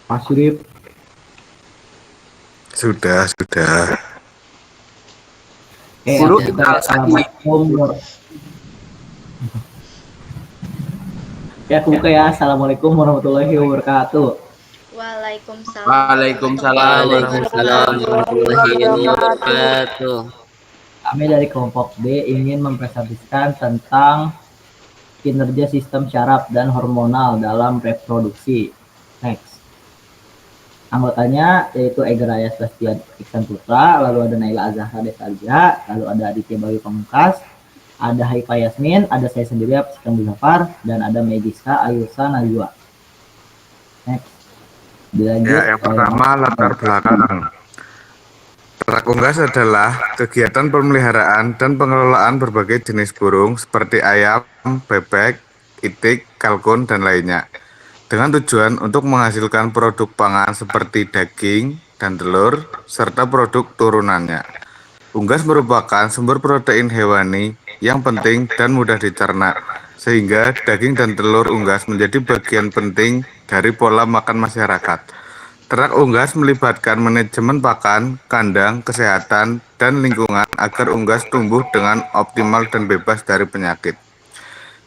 Mas Yurip. Sudah. Aku Guru buka tinggal ya. lagi. Assalamualaikum. Aku buka ya. Assalamualaikum warahmatullahi wabarakatuh. Waalaikumsalam warahmatullahi Waalaikumsalam Waalaikumsalam wabarakatuh. warahmatullahi wabarakatuh. Kami dari kelompok D ingin mempresentasikan tentang kinerja sistem syaraf dan hormonal dalam reproduksi. Next. Anggotanya yaitu Ega Raya Sebastian Iksan Putra, lalu ada Naila Azahra Desalja, lalu ada Aditya Bayu Pamungkas, ada Haifa Yasmin, ada saya sendiri Absikan Zafar, dan ada Megiska Ayusa Najwa. Next. Dilanjut. Ya, yang pertama latar belakang. Ternak unggas adalah kegiatan pemeliharaan dan pengelolaan berbagai jenis burung seperti ayam, bebek, itik, kalkun, dan lainnya. Dengan tujuan untuk menghasilkan produk pangan seperti daging dan telur, serta produk turunannya. Unggas merupakan sumber protein hewani yang penting dan mudah dicerna, sehingga daging dan telur unggas menjadi bagian penting dari pola makan masyarakat. Ternak unggas melibatkan manajemen pakan, kandang, kesehatan, dan lingkungan agar unggas tumbuh dengan optimal dan bebas dari penyakit.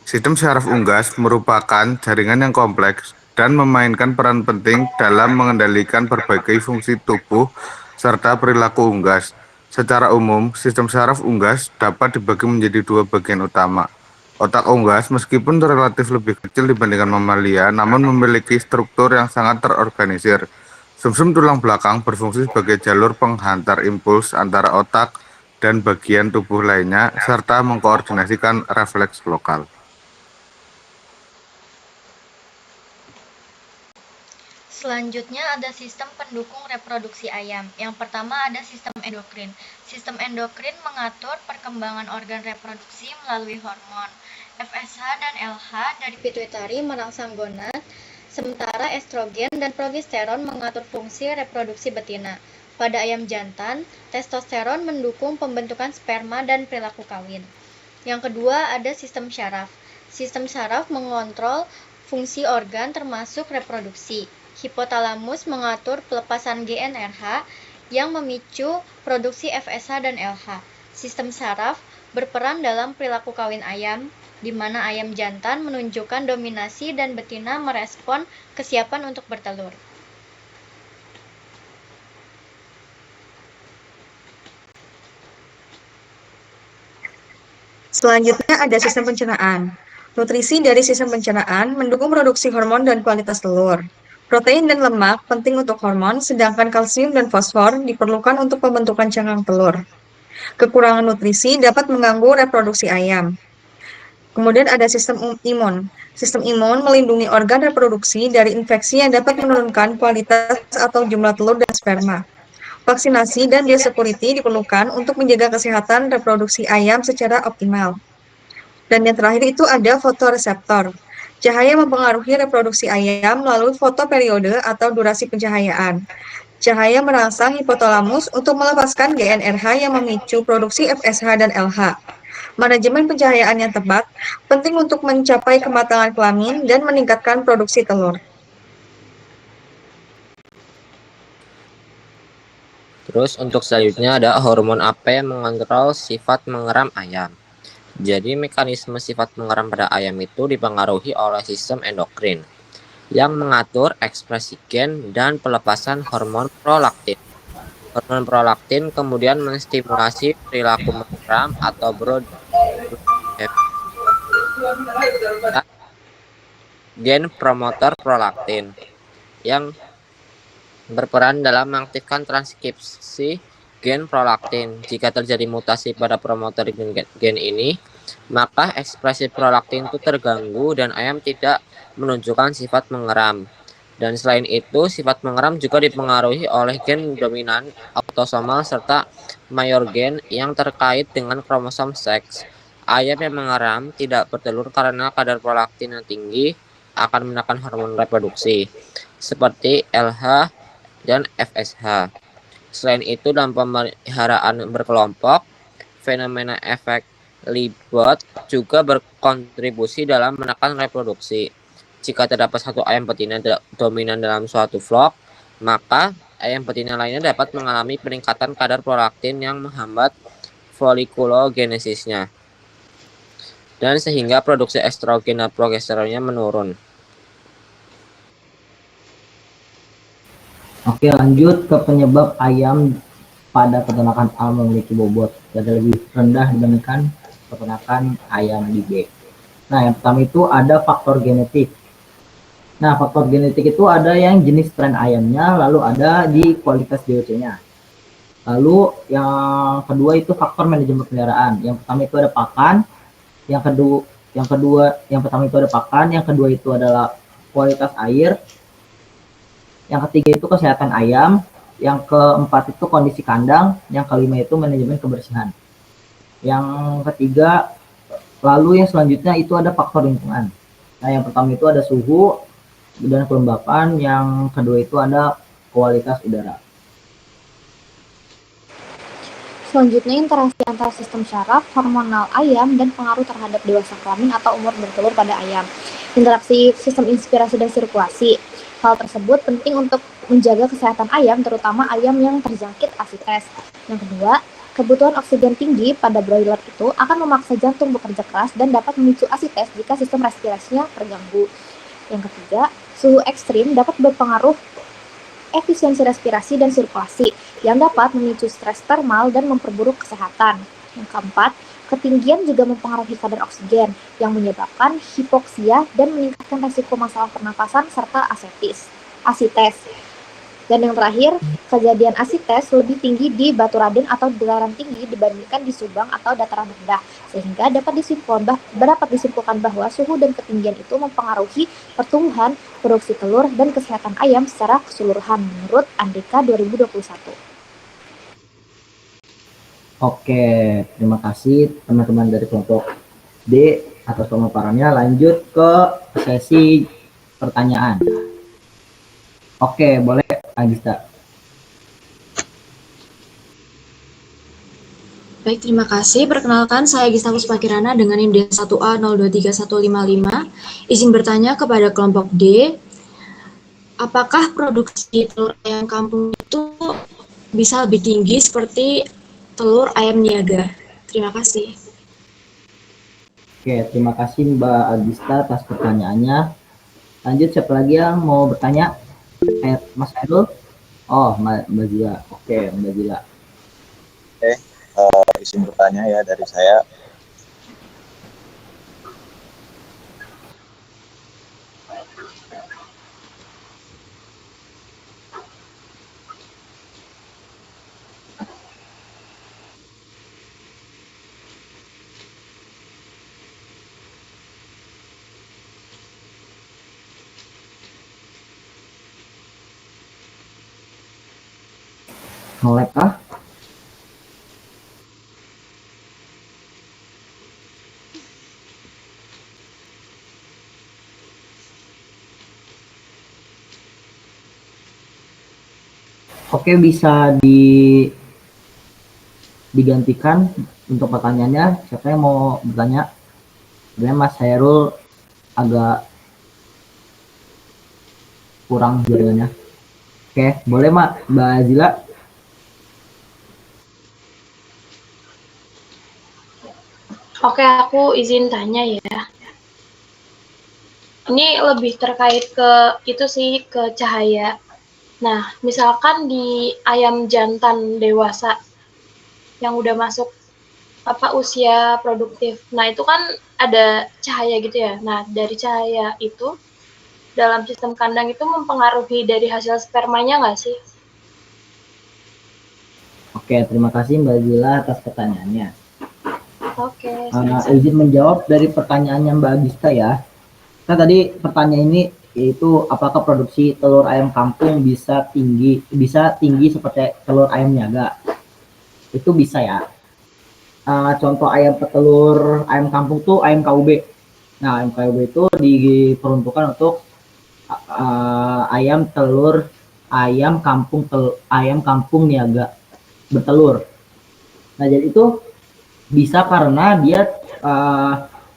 Sistem syaraf unggas merupakan jaringan yang kompleks dan memainkan peran penting dalam mengendalikan berbagai fungsi tubuh serta perilaku unggas. Secara umum, sistem syaraf unggas dapat dibagi menjadi dua bagian utama. Otak unggas meskipun relatif lebih kecil dibandingkan mamalia, namun memiliki struktur yang sangat terorganisir. Sumsum tulang belakang berfungsi sebagai jalur penghantar impuls antara otak dan bagian tubuh lainnya, serta mengkoordinasikan refleks lokal. Selanjutnya ada sistem pendukung reproduksi ayam. Yang pertama ada sistem endokrin. Sistem endokrin mengatur perkembangan organ reproduksi melalui hormon FSH dan LH dari pituitari merangsang gonad, sementara estrogen dan progesteron mengatur fungsi reproduksi betina. Pada ayam jantan, testosteron mendukung pembentukan sperma dan perilaku kawin. Yang kedua ada sistem syaraf. Sistem syaraf mengontrol fungsi organ termasuk reproduksi. Hipotalamus mengatur pelepasan GnRH yang memicu produksi FSH dan LH. Sistem saraf berperan dalam perilaku kawin ayam, di mana ayam jantan menunjukkan dominasi dan betina merespon kesiapan untuk bertelur. Selanjutnya ada sistem pencernaan. Nutrisi dari sistem pencernaan mendukung produksi hormon dan kualitas telur. Protein dan lemak penting untuk hormon, sedangkan kalsium dan fosfor diperlukan untuk pembentukan cangkang telur. Kekurangan nutrisi dapat mengganggu reproduksi ayam. Kemudian ada sistem imun. Sistem imun melindungi organ reproduksi dari infeksi yang dapat menurunkan kualitas atau jumlah telur dan sperma. Vaksinasi dan biosecurity diperlukan untuk menjaga kesehatan reproduksi ayam secara optimal. Dan yang terakhir itu ada fotoreseptor. Cahaya mempengaruhi reproduksi ayam melalui fotoperiode atau durasi pencahayaan. Cahaya merangsang hipotalamus untuk melepaskan GnRH yang memicu produksi FSH dan LH. Manajemen pencahayaan yang tepat penting untuk mencapai kematangan kelamin dan meningkatkan produksi telur. Terus untuk selanjutnya ada hormon apa yang mengontrol sifat mengeram ayam. Jadi mekanisme sifat mengeram pada ayam itu dipengaruhi oleh sistem endokrin yang mengatur ekspresi gen dan pelepasan hormon prolaktin. Hormon prolaktin kemudian menstimulasi perilaku mengeram atau gen promotor prolaktin yang berperan dalam mengaktifkan transkripsi gen prolaktin. Jika terjadi mutasi pada promotor gen ini, maka ekspresi prolaktin itu terganggu dan ayam tidak menunjukkan sifat mengeram. Dan selain itu, sifat mengeram juga dipengaruhi oleh gen dominan autosomal serta mayor gen yang terkait dengan kromosom seks. Ayam yang mengeram tidak bertelur karena kadar prolaktin yang tinggi akan menekan hormon reproduksi seperti LH dan FSH. Selain itu, dalam pemeliharaan berkelompok, fenomena efek Libot juga berkontribusi dalam menekan reproduksi. jika terdapat satu ayam betina dominan dalam suatu flock, maka ayam betina lainnya dapat mengalami peningkatan kadar prolaktin yang menghambat folikulogenesisnya, dan sehingga produksi estrogen dan progesteronnya menurun. Oke, lanjut ke penyebab ayam pada peternakan A memiliki bobot jadi lebih rendah dibandingkan peternakan ayam di B. Nah, yang pertama itu ada faktor genetik. Nah, faktor genetik itu ada yang jenis strain ayamnya, lalu ada di kualitas DOC-nya. Lalu yang kedua itu faktor manajemen pemeliharaan. Yang pertama itu ada pakan, yang pertama itu ada pakan, yang kedua itu adalah kualitas air, yang ketiga itu kesehatan ayam, yang keempat itu kondisi kandang, yang kelima itu manajemen kebersihan. Yang ketiga, lalu yang selanjutnya itu ada faktor lingkungan. Nah, yang pertama itu ada suhu dan kelembapan, yang kedua itu ada kualitas udara. Selanjutnya, interaksi antara sistem syaraf, hormonal ayam, dan pengaruh terhadap dewasa kelamin atau umur bertelur pada ayam. Interaksi sistem inspirasi dan sirkulasi. Hal tersebut penting untuk menjaga kesehatan ayam, terutama ayam yang terjangkit asites. Yang kedua, kebutuhan oksigen tinggi pada broiler itu akan memaksa jantung bekerja keras dan dapat memicu asites jika sistem respirasinya terganggu. Yang ketiga, suhu ekstrim dapat berpengaruh efisiensi respirasi dan sirkulasi yang dapat memicu stres termal dan memperburuk kesehatan. Yang keempat, ketinggian juga mempengaruhi kadar oksigen yang menyebabkan hipoksia dan meningkatkan resiko masalah pernapasan serta asites. Dan yang terakhir, kejadian asites lebih tinggi di batu raden atau dataran tinggi dibandingkan di Subang atau dataran rendah, sehingga dapat disimpulkan bahwa suhu dan ketinggian itu mempengaruhi pertumbuhan, produksi telur, dan kesehatan ayam secara keseluruhan menurut Andika 2021. Oke, terima kasih teman-teman dari kelompok D atas pemaparannya. Lanjut ke sesi pertanyaan. Oke, boleh Agista. Baik, terima kasih. Perkenalkan, saya Agista Puspakirana dengan NIM D1A023155. Izin bertanya kepada kelompok D, apakah produksi telur ayam kampung itu bisa lebih tinggi seperti telur ayam niaga? Terima kasih. Oke, terima kasih Mbak Agista atas pertanyaannya. Lanjut, siapa lagi yang mau bertanya? Mas Hairul? Oh, Mbak Zila. Oke, Mbak Zila. Oke, izin bertanya ya dari saya. Nge-lag kah? Oke, bisa digantikan untuk pertanyaannya. Siapa yang mau bertanya? Sebenarnya Mas Hairul agak kurang jaringannya. Oke, boleh Mbak Zila? Oke, aku izin tanya ya. Ini lebih terkait ke itu sih, ke cahaya. Nah, misalkan di ayam jantan dewasa yang udah masuk usia produktif. Nah, itu kan ada cahaya gitu ya. Nah, dari cahaya itu dalam sistem kandang itu mempengaruhi dari hasil spermanya nggak sih? Oke, terima kasih Mbak Zila atas pertanyaannya. Oke. Izin menjawab dari pertanyaannya Mbak Agista ya. Nah, tadi pertanyaan ini yaitu apakah produksi telur ayam kampung bisa tinggi seperti telur ayam niaga? Itu bisa ya. Contoh ayam petelur ayam kampung tuh ayam KUB. Nah, ayam KUB itu diperuntukkan untuk ayam kampung niaga bertelur. Nah, jadi itu bisa karena dia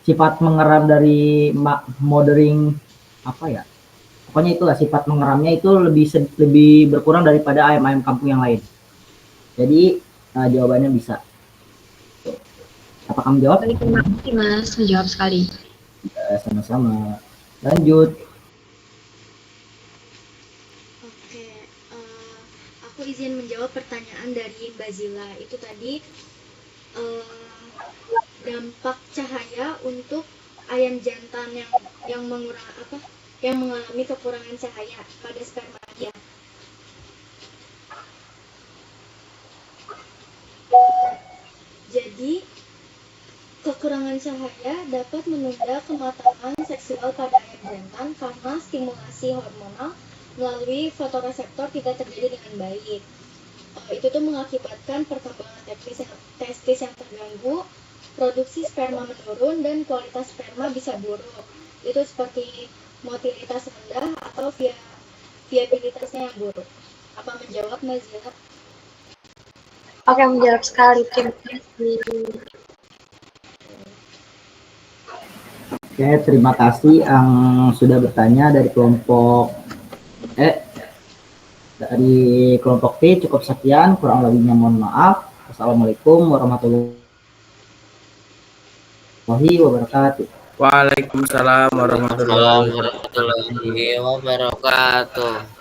sifat mengeram dari mothering apa ya? Pokoknya itulah sifat mengeramnya itu lebih berkurang daripada ayam-ayam kampung yang lain. Jadi jawabannya bisa. Apa kamu jawab? Terima kasih Mas, menjawab sekali. Sama-sama. Lanjut. Oke, aku izin menjawab pertanyaan dari Mbak Zila. Itu tadi dampak cahaya untuk ayam jantan yang mengalami kekurangan cahaya pada sperma dia. Jadi kekurangan cahaya dapat menunda kematangan seksual pada ayam jantan karena stimulasi hormonal melalui fotoreseptor tidak terjadi dengan baik. Itu tuh mengakibatkan perkembangan testis yang terganggu, produksi sperma menurun, dan kualitas sperma bisa buruk. Itu seperti motilitas rendah atau viabilitasnya yang buruk. Apa menjawab, Mbak Zila? Oke, menjawab sekali. Terima kasih. Oke, terima kasih yang sudah bertanya dari kelompok T. Cukup sekian, kurang lebihnya mohon maaf. Assalamualaikum warahmatullahi wabarakatuh. Waalaikumsalam warahmatullahi Warahmatullahi wabarakatuh.